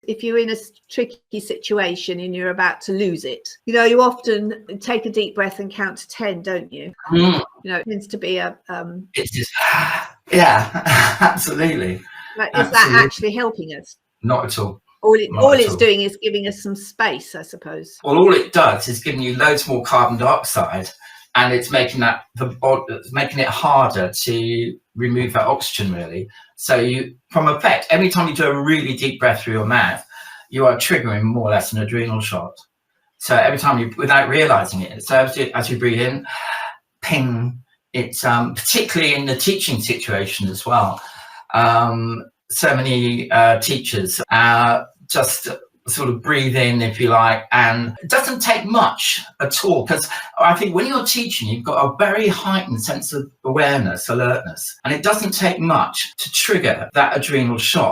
If you're in a tricky situation and you're about to lose it, you often take a deep breath and count to 10, don't you? It tends to be a it's just yeah. Absolutely. Is that actually helping us? Not at all. All it's doing is giving us some space, I suppose. Well, all it does is giving you loads more carbon dioxide, and it's making it harder to remove that oxygen, really. So from effect, every time you do a really deep breath through your mouth, you are triggering more or less an adrenal shot. So every time without realizing it, so as you breathe in, ping. It's particularly in the teaching situation as well. So many teachers just sort of breathe in, if you like, and it doesn't take much at all, because I think when you're teaching, you've got a very heightened sense of awareness, alertness, and it doesn't take much to trigger that adrenal shot.